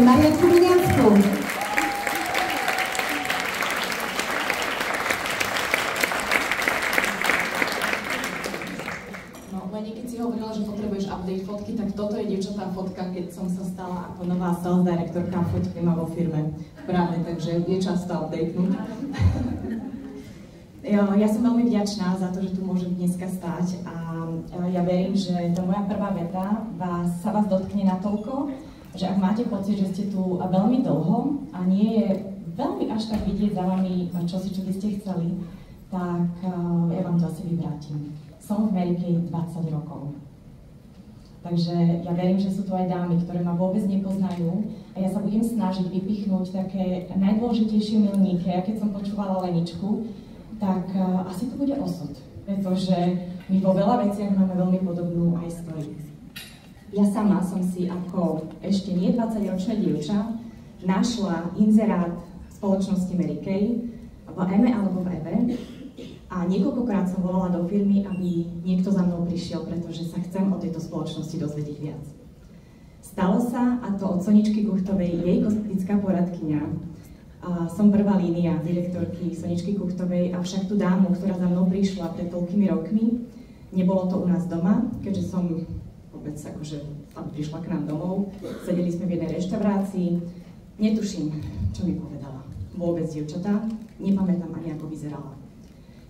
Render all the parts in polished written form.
Marietku Viniansku. No, Leni, keď si hovorila, že potrebuješ update fotky, tak toto je dievčatá fotka, keď som sa stala ako nová sales directorka foťky ma vo firme. Práve, takže je čas to updatenúť. Ja som veľmi vďačná za to, že tu môžem dneska stáť a ja verím, že tá moja prvá veta sa vás dotkne natoľko, že ak máte pocit, že ste tu veľmi dlho a nie je veľmi až tak vidieť za vami čosi, čo by ste chceli, tak ja vám to asi vyvrátim. Som v Mary Kay 20 rokov. Takže ja verím, že sú tu aj dámy, ktoré ma vôbec nepoznajú a ja sa budem snažiť vypichnúť také najdôležitejšie milníky. Ja keď som počúvala Leničku, tak asi to bude osud, pretože my vo veľa veciach máme veľmi podobnú aj story. Ja sama som si ako ešte nie 20-ročná dievča našla inzerát spoločnosti Mary Kay v EME alebo v EVE a niekoľkokrát som volala do firmy, aby niekto za mnou prišiel, pretože sa chcem o tejto spoločnosti dozvedieť viac. Stalo sa, a to od Soničky Kuchtovej, jej kosmetická poradkyňa. Som prvá línia direktorky Soničky Kuchtovej, avšak tú dámu, ktorá za mnou prišla pred toľkými rokmi, nebolo to u nás doma, keďže som vôbec akože prišla k nám domov, sedeli sme v jednej reštaurácii, netuším, čo mi povedala. Vôbec, dievčatá, nepamätám ani, ako vyzerala.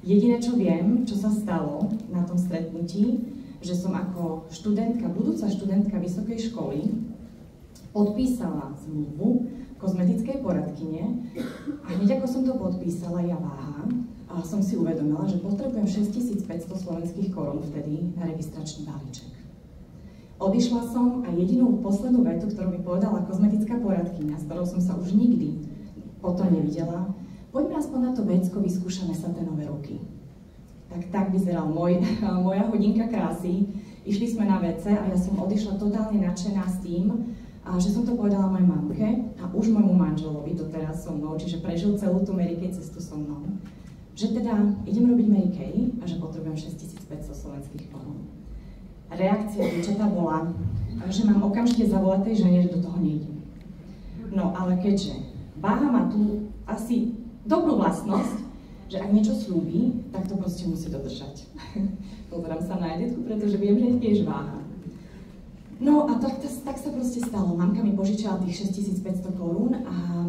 Jediné, čo viem, čo sa stalo na tom stretnutí, že som ako študentka, budúca študentka vysokej školy, podpísala zmluvu kozmetickej poradkyne a hneď ako som to podpísala, ja váha, a som si uvedomila, že potrebujem 6500 slovenských korún vtedy na registračný balíček. Odišla som a jedinú poslednú vetu, ktorú mi povedala kozmetická poradkyňa, s ktorou som sa už nikdy potom nevidela, poďme aspoň na to vecko, vyskúšame sa tie nové ruky. Tak vyzeral moja hodinka krásy. Išli sme na WC a ja som odišla totálne nadšená s tým, že som to povedala mojej mamke a už môjmu manželovi doteraz so mnou, čiže prežil celú tú Mary Kay cestu so mnou, že teda idem robiť Mary Kay a že potrebujem 6500 slovenských korún. Reakcia dievčatá bola, že mám okamžite zavolať tej žene, že do toho nejdem. No ale keďže váha má tu asi dobrú vlastnosť, že ak niečo sľúbi, tak to proste musí dodržať. Pozerám sa na Editku, pretože viem, že tiež váha. No a tak sa proste stalo. Mamka mi požičala tých 6500 korún a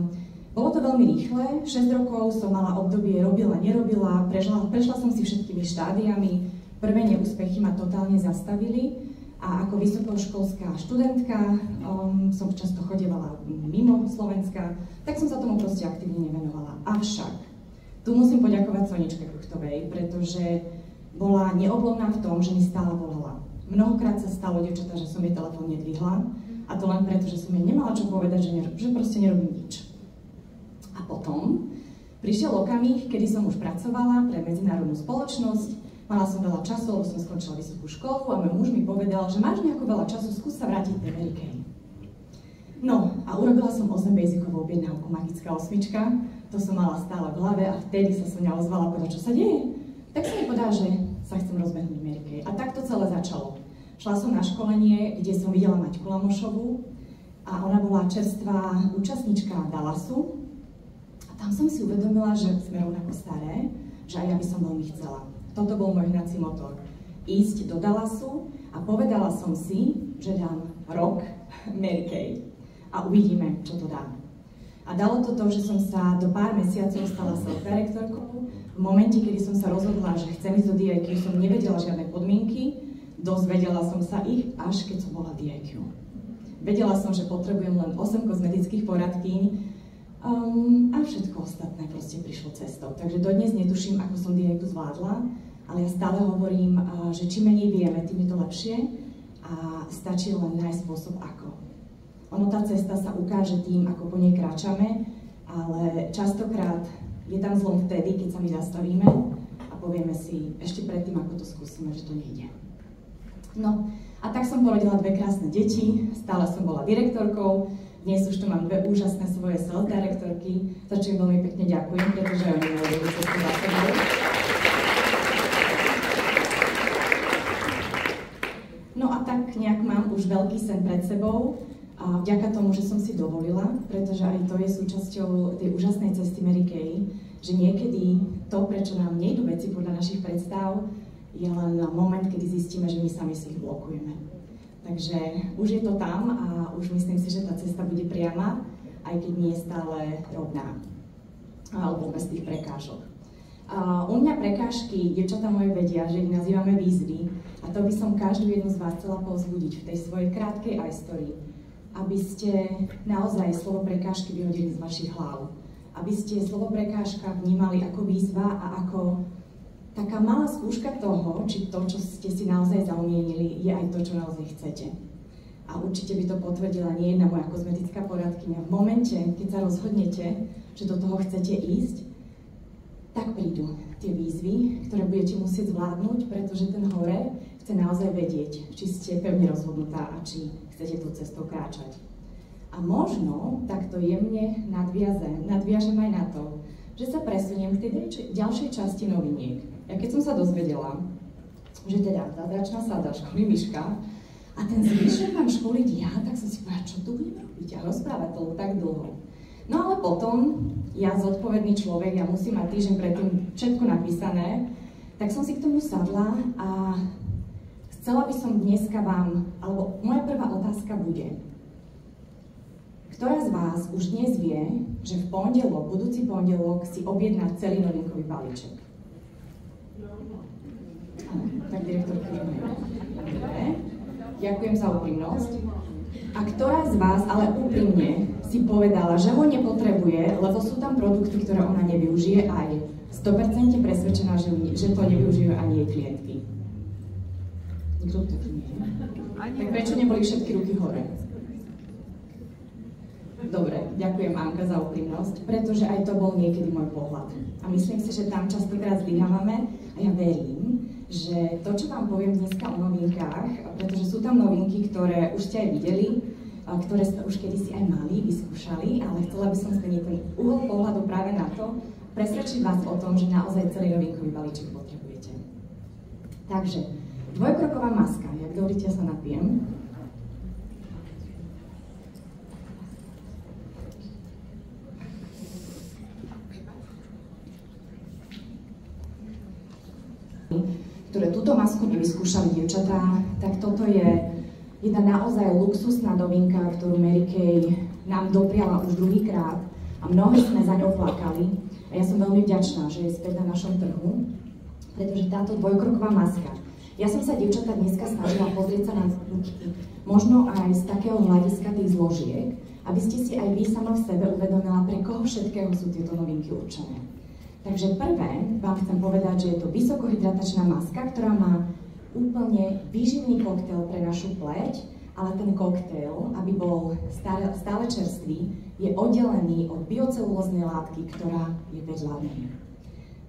bolo to veľmi rýchle. 6 rokov som mala obdobie robila, nerobila, prešla som si všetkými štádiami. Prvé neúspechy ma totálne zastavili a ako vysokoškolská študentka som často chodievala mimo Slovenska, tak som sa tomu proste aktívne nevenovala. Avšak tu musím poďakovať Soničke Kuchtovej, pretože bola neoblomná v tom, že mi stále volala. Mnohokrát sa stalo, dievčatá, že som jej telefón nedvihla a to len preto, že som jej nemala čo povedať, že proste nerobím nič. A potom prišiel okamih, kedy som už pracovala pre medzinárodnú spoločnosť, mala som veľa času, lebo som skončila vysokú školu a môj muž mi povedal, že máš nejako veľa času, skús sa vrátiť do Mary Kay. No a urobila som 8 basicovú objednávku Magická osmička, to som mala stále v hlave a vtedy sa Soňa ozvala povedať, čo sa deje. Tak som mi povedala, že sa chcem rozbehnúť v Mary Kay. A tak to celé začalo. Šla som na školenie, kde som videla Maťku Lamošovú a ona bola čerstvá účastnička Dallasu. A tam som si uvedomila, že sme rovnako staré, že aj ja by som veľmi chcela. Toto bol môj hnací motor. Ísť do Dallasu a povedala som si, že dám rok Mary Kay. A uvidíme, čo to dá. A dalo to to, že som sa do pár mesiacov stala self-direktorkou. V momente, kedy som sa rozhodla, že chcem ísť do DIQ, som nevedela žiadne podmienky, dozvedela som sa ich, až keď som bola DIQ. Vedela som, že potrebujem len 8 kozmetických poradkyň a všetko ostatné proste prišlo cestou. Takže dodnes netuším, ako som DIQ zvládla, ale ja stále hovorím, že čím menej vieme, tým je to lepšie a stačí len nájsť spôsob ako. Ono tá cesta sa ukáže tým, ako po nej kráčame, ale častokrát je tam zlom vtedy, keď sa my zastavíme a povieme si ešte predtým, ako to skúsime, že to nejde. No a tak som porodila 2 krásne deti, stále som bola direktorkou, dnes už tu mám 2 úžasné svoje sales direktorky, za čo im veľmi pekne ďakujem, pretože oni majú dobrú cestu za sebou. No a tak nejak mám už veľký sen pred sebou A vďaka tomu, že som si dovolila, pretože aj to je súčasťou tej úžasnej cesty Mary Kay, že niekedy to, prečo nám nejdú veci podľa našich predstav, je len moment, kedy zistíme, že my sami si ich blokujeme. Takže už je to tam a už myslím si, že tá cesta bude priama, aj keď nie je stále rovná, alebo bez tých prekážok. U mňa prekážky, dievčatá moje vedia, že ich nazývame výzvy, a to by som každú jednu z vás chcela povzbudiť v tej svojej krátkej story, aby ste naozaj slovo prekážky vyhodili z vašich hlav. Aby ste slovo prekážka vnímali ako výzva a ako taká malá skúška toho, či to, čo ste si naozaj zaumienili, je aj to, čo naozaj chcete. A určite by to potvrdila nie jedna moja kozmetická poradkyňa. V momente, keď sa rozhodnete, že do toho chcete ísť, tak prídu tie výzvy, ktoré budete musieť zvládnuť, pretože ten hore chce naozaj vedieť, či ste pevne rozhodnutá a či chcete tú cestou kráčať. A možno takto jemne nadviažem aj na to, že sa presuniem k tej ďalšej časti noviniek. Ja keď som sa dozvedela, že teda zázračná sáda školí Miška a ten zvyšok mám školiť ja, tak som si povedala, čo tu budem robiť a rozprávať to tak dlho. No ale potom, ja zodpovedný človek, ja musím mať týždeň predtým všetko napísané, tak som si k tomu sadla a chcela by som dneska vám, alebo moja prvá otázka bude, ktorá z vás už dnes vie, že v pondelok, budúci pondelok si objedná celý novinkový balíček? Áno, tak direktor firmy. Dobre, ďakujem za úprimnosť. A ktorá z vás, ale úprimne, si povedala, že ho nepotrebuje, lebo sú tam produkty, ktoré ona nevyužije a je 100% presvedčená, že to nevyužijú ani jej klientky? Nikto to nie je. Tak prečo neboli všetky ruky hore? Dobre, ďakujem Anka za úprimnosť, pretože aj to bol niekedy môj pohľad. A myslím si, že tam častokrát zlyhávame a ja verím, že to, čo vám poviem dneska o novinkách, pretože sú tam novinky, ktoré už ste aj videli, ktoré sme už kedysi aj mali, vyskúšali, ale chcela by som zmeniť ten uhol pohľadu práve na to, presvedčiť vás o tom, že naozaj celý novinkový balíček potrebujete. Takže, dvojkroková maska, jak dovolíte, ja sa napijem. Ktoré túto masku nevyskúšali dievčatá, tak toto je jedna naozaj luxusná novinka, ktorú Mary Kay nám dopriala už druhýkrát a mnohí sme za ňou plakali. A ja som veľmi vďačná, že je späť na našom trhu, pretože táto dvojkroková maska. Ja som sa, dievčatá, dneska snažila pozrieť sa na produkty, možno aj z takého hľadiska tých zložiek, aby ste si aj vy sama v sebe uvedomila, pre koho všetkého sú tieto novinky určené. Takže prvé vám chcem povedať, že je to vysokohydratačná maska, ktorá má úplne výživný koktail pre našu pleť, ale ten koktail, aby bol stále čerstvý, je oddelený od biocelulóznej látky, ktorá je vedľa nej.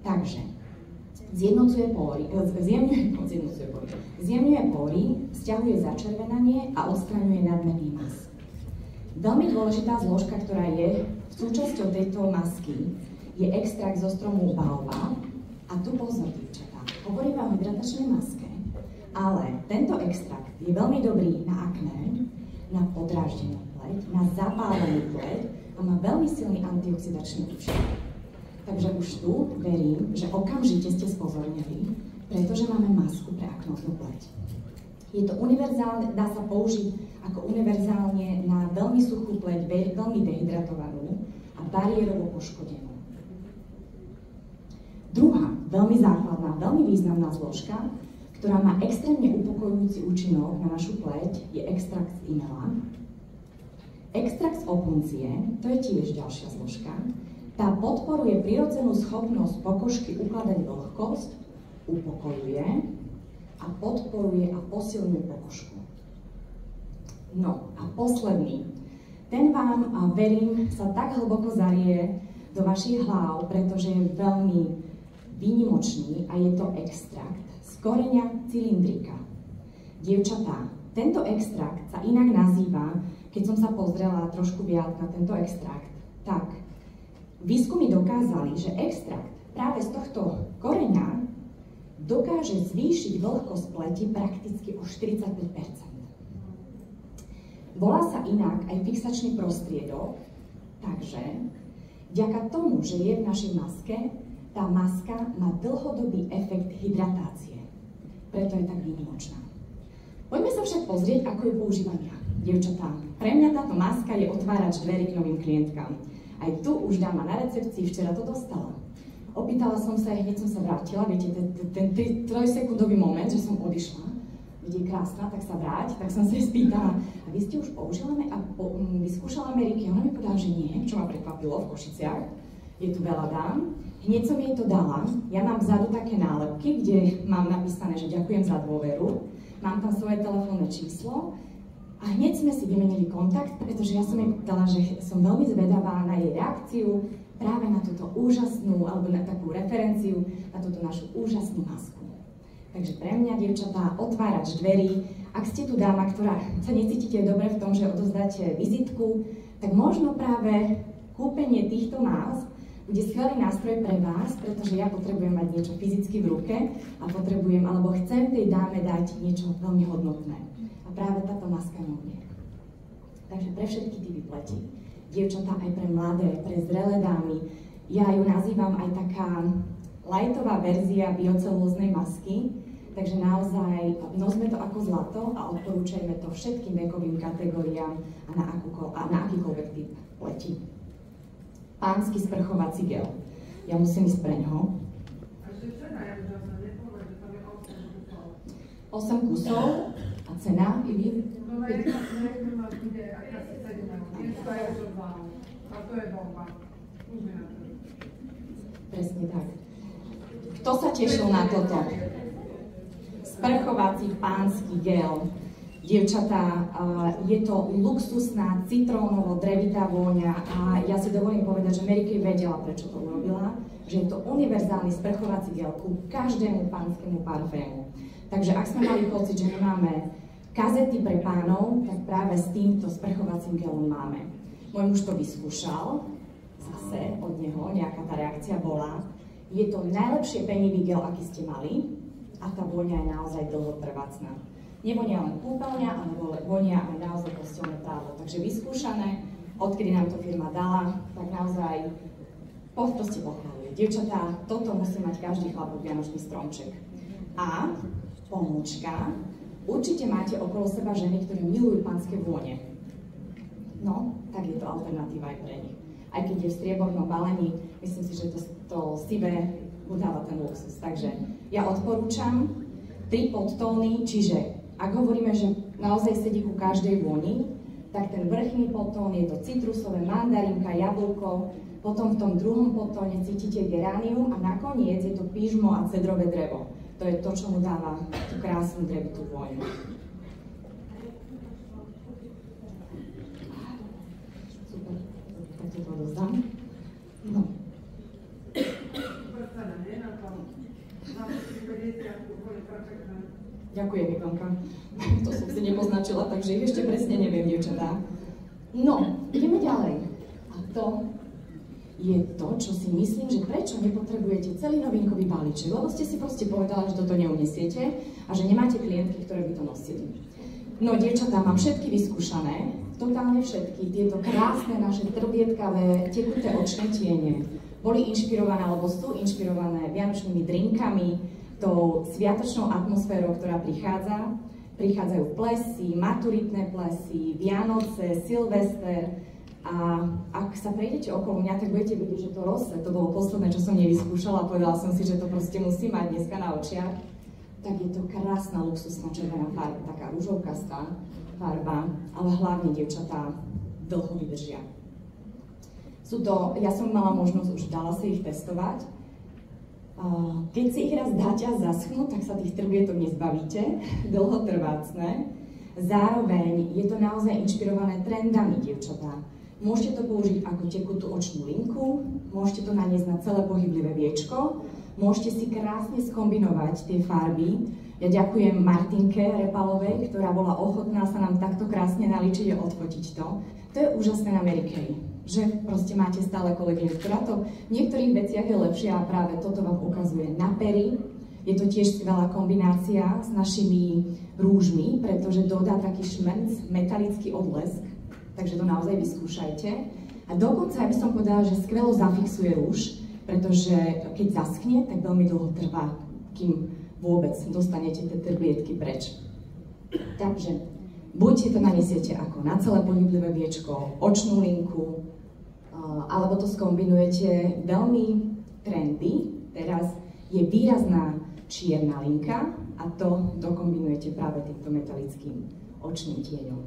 Takže zjemňuje pory, sťahuje začervenanie a odstraňuje nadmerný mas. Veľmi dôležitá zložka, ktorá je súčasťou tejto masky, je extrakt zo stromu baobab. A tu pozor, dievčatá, hovoríme o hydratačnej maske, ale tento extrakt je veľmi dobrý na akné, na podráždenú pleť, na zapálenú pleť a má veľmi silný antioxidačný účinok. Takže už tu verím, že okamžite ste spozornili, pretože máme masku pre aknóznu pleť. Je to univerzálne, dá sa použiť ako univerzálne na veľmi suchú pleť, veľmi dehydratovanú a bariérovo poškodenú. Druhá, veľmi základná, veľmi významná zložka, ktorá má extrémne upokojujúci účinok na našu pleť, je extrakt z imela. Extrakt z opuncie, to je tiež ďalšia zložka, tá podporuje prirodzenú schopnosť pokožky ukladať vlhkosť, upokojuje a podporuje a posilňuje pokožku. No a posledný, ten vám, a verím, sa tak hlboko zarie do vašich hlav, pretože je veľmi výnimočný a je to extrakt z koreňa cylindrika. Dievčatá, tento extrakt sa inak nazýva, keď som sa pozrela trošku viac na tento extrakt, tak výskumy dokázali, že extrakt práve z tohto koreňa dokáže zvýšiť vlhkosť pleti prakticky o 45%. Volá sa inak aj fixačný prostriedok, takže vďaka tomu, že je v našej maske, tá maska má dlhodobý efekt hydratácie. Preto je tak výnimočná. Poďme sa však pozrieť, ako ju používam ja. Dievčatá, pre mňa táto maska je otvárač dverí k novým klientkám. Aj tu už dáma na recepcii včera to dostala. Opýtala som sa, hneď som sa vrátila, viete, ten 3-sekundový moment, že som odišla, je krásna, tak sa vráť, tak som sa jej spýtala, a vy ste už použila a vyskúšala Ameriky? Ona mi povedala, že nie, čo ma prekvapilo v Košiciach, je tu veľa dám. Hneď som jej to dala, ja mám vzadu také nálepky, kde mám napísané, že ďakujem za dôveru, mám tam svoje telefónne číslo a hneď sme si vymenili kontakt, pretože ja som jej povedala, že som veľmi zvedavá na jej reakciu práve na túto úžasnú, alebo na takú referenciu, na túto našu úžasnú masku. Takže pre mňa, dievčatá, otvárač dverí. Ak ste tu dáma, ktorá sa necítite dobre v tom, že odovzdáte vizitku, tak možno práve kúpenie týchto másk bude skvelý nástroj pre vás, pretože ja potrebujem mať niečo fyzicky v ruke a potrebujem, alebo chcem tej dáme dať niečo veľmi hodnotné. A práve táto maska ňou je. Takže pre všetky typy pleti. Dievčatá, aj pre mladé, pre zrelé dámy. Ja ju nazývam aj taká lightová verzia biocelulóznej masky, takže naozaj nosme to ako zlato a odporúčajme to všetkým vekovým kategóriám a na akýkoľvek typ pleti. Pánsky sprchovací gel. Ja musím ísť preňho. 8 kusov a cena, Ivi? Presne tak. Kto sa tešil na toto? Sprchovací pánsky gel. Dievčatá, je to luxusná citrónovo-drevitá vôňa a ja si dovolím povedať, že Mary Kay vedela, prečo to urobila, že je to univerzálny sprchovací gel ku každému pánskému parfému. Takže ak sme mali pocit, že nemáme kazety pre pánov, tak práve s týmto sprchovacím gelom máme. Môj muž to vyskúšal, zase od neho nejaká tá reakcia bola. Je to najlepšie penivý gel, aký ste mali a tá vôňa je naozaj dlhotrvácna. Nevonia len kúpeľňa, ale vonia aj naozaj kosteľné prádlo. Takže vyskúšané, odkedy nám to firma dala, tak naozaj proste pochváľujem. Dievčatá, toto musí mať každý chlapok vianočný stromček. A pomôčka, určite máte okolo seba ženy, ktoré milujú pánske vône. No, tak je to alternatíva aj pre nich. Aj keď je v striebornom balení, myslím si, že to sivé udáva ten luxus. Takže ja odporúčam 3 podtóny, čiže ak hovoríme, že naozaj sedí ku každej vôni, tak ten vrchný podtón je to citrusové, mandarinka, jablko, potom v tom druhom podtóne cítite geránium a nakoniec je to pížmo a cedrové drevo. To je to, čo mu dáva tú krásnu drevitú vôňu. Super, tak to odozdám. No. Ďakujem, Ivanka. To som si nepoznačila, takže ich ešte presne neviem, dievčatá. No, ideme ďalej. A to je to, čo si myslím, že prečo nepotrebujete celý novinkový balíček, lebo ste si proste povedala, že toto neunesiete a že nemáte klientky, ktoré by to nosili. No, dievčatá, mám všetky vyskúšané, totálne všetky, tieto krásne naše trblietkavé, tekuté očné tiene boli inšpirované, alebo sú inšpirované vianočnými drinkami, tou sviatočnou atmosférou, ktorá prichádza. Prichádzajú plesy, maturitné plesy, Vianoce, Silvester a ak sa prejdete okolo mňa, tak budete vidieť, že to rose, to bolo posledné, čo som nevyskúšala a povedala som si, že to proste musí mať dneska na očiach. Tak je to krásna, luxusná červená farba, taká ružovkastá farba, ale hlavne, dievčatá, dlho vydržia. Ja som mala možnosť, už dala si ich testovať. Keď si ich raz dáte a zaschnú, tak sa tých trblietok nezbavíte, dlhotrvácne. Zároveň je to naozaj inšpirované trendami, dievčatá. Môžete to použiť ako tekutú očnú linku, môžete to naniesť na celé pohyblivé viečko, môžete si krásne skombinovať tie farby. Ja ďakujem Martinke Repalovej, ktorá bola ochotná sa nám takto krásne naličiť a odfotiť to. To je úžasné na Mary Kay, že proste máte stále kolegyňu, ktorá to v niektorých veciach je lepšia a práve toto vám ukazuje na pery. Je to tiež skvelá kombinácia s našimi rúžmi, pretože dodá taký šmrnc, metalický odlesk, takže to naozaj vyskúšajte. A dokonca by som povedala, že skvelo zafixuje rúž, pretože keď zaschne, tak veľmi dlho trvá, kým vôbec dostanete tie trblietky preč. Takže buď si to nanesiete ako na celé pohyblivé viečko, očnú linku, alebo to skombinujete veľmi trendy. Teraz je výrazná čierna linka a to dokombinujete práve týmto metalickým očným tieňom.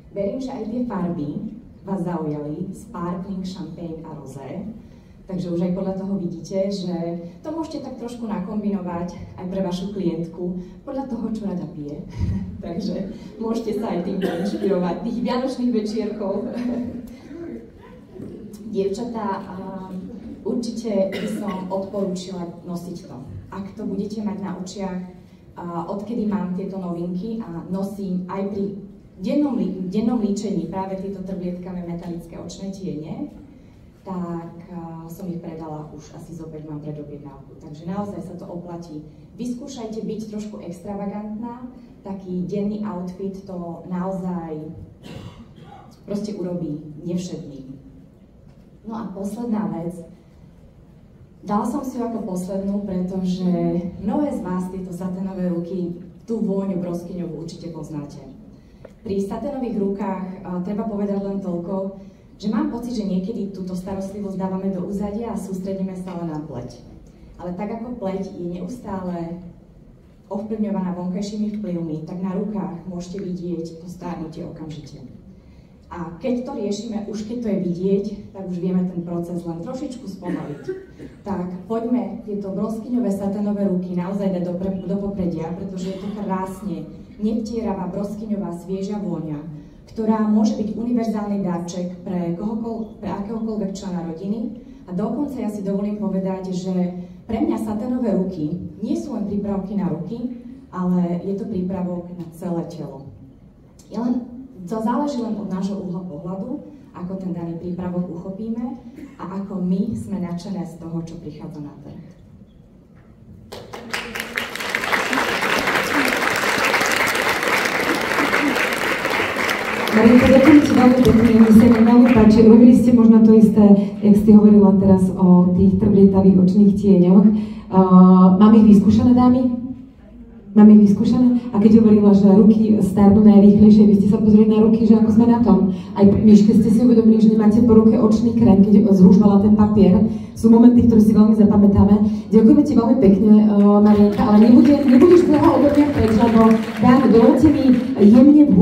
Verím, že aj tie farby vás zaujali, sparkling, champagne a rosé. Takže už aj podľa toho vidíte, že to môžete tak trošku nakombinovať aj pre vašu klientku, podľa toho, čo rada pije. Takže môžete sa aj týmto inšpirovať, tých vianočných večierkov. Dievčatá, určite by som odporúčila nosiť to. Ak to budete mať na očiach, odkedy mám tieto novinky a nosím aj pri dennom líčení práve tieto trblietkavé metalické očné tiene, tak som ich predala už asi zopäť mám predobjednávku. Takže naozaj sa to oplatí. Vyskúšajte byť trošku extravagantná, taký denný outfit to naozaj proste urobí nevšedným. No a posledná vec, dala som si ju ako poslednú, pretože mnohé z vás tieto saténové ruky, tú vôňu broskyňovú určite poznáte. Pri saténových rukách treba povedať len toľko, že mám pocit, že niekedy túto starostlivosť dávame do úzadia a sústredíme sa len na pleť. Ale tak ako pleť je neustále ovplyvňovaná vonkajšími vplyvmi, tak na rukách môžete vidieť to stárnutie okamžite. A keď to riešime, už keď to je vidieť, tak už vieme ten proces len trošičku spomaliť. Tak poďme tieto broskyňové saténové ruky naozaj dať do popredia, pretože je to krásne nevtieravá broskyňová svieža vôňa, ktorá môže byť univerzálny darček pre akéhokoľvek člena rodiny. A dokonca ja si dovolím povedať, že pre mňa saténové ruky nie sú len prípravky na ruky, ale je to prípravok na celé telo. To záleží len od nášho uhla pohľadu, ako ten daný prípravok uchopíme a ako my sme nadšené z toho, čo prichádza na trh. Marienka, ďakujem ti veľmi pekne, mi sa veľmi páči. Urobili ste možno to isté, jak ste hovorila teraz o tých trblietavých očných tieňoch. Mám ich vyskúšané, dámy? Mám ich vyskúšané? A keď hovorila, že ruky starnú najrýchlejšie, vy ste sa pozreli na ruky, že ako sme na tom. Aj Miške ste si uvedomili, že nemáte po ruke očný krém, keď zrušovala ten papier. Sú momenty, ktoré si veľmi zapamätáme. Ďakujeme ti veľmi pekne, Marienka, ale nebudeš dlho odo mňa preč, lebo dáme, dovolte mi jemne v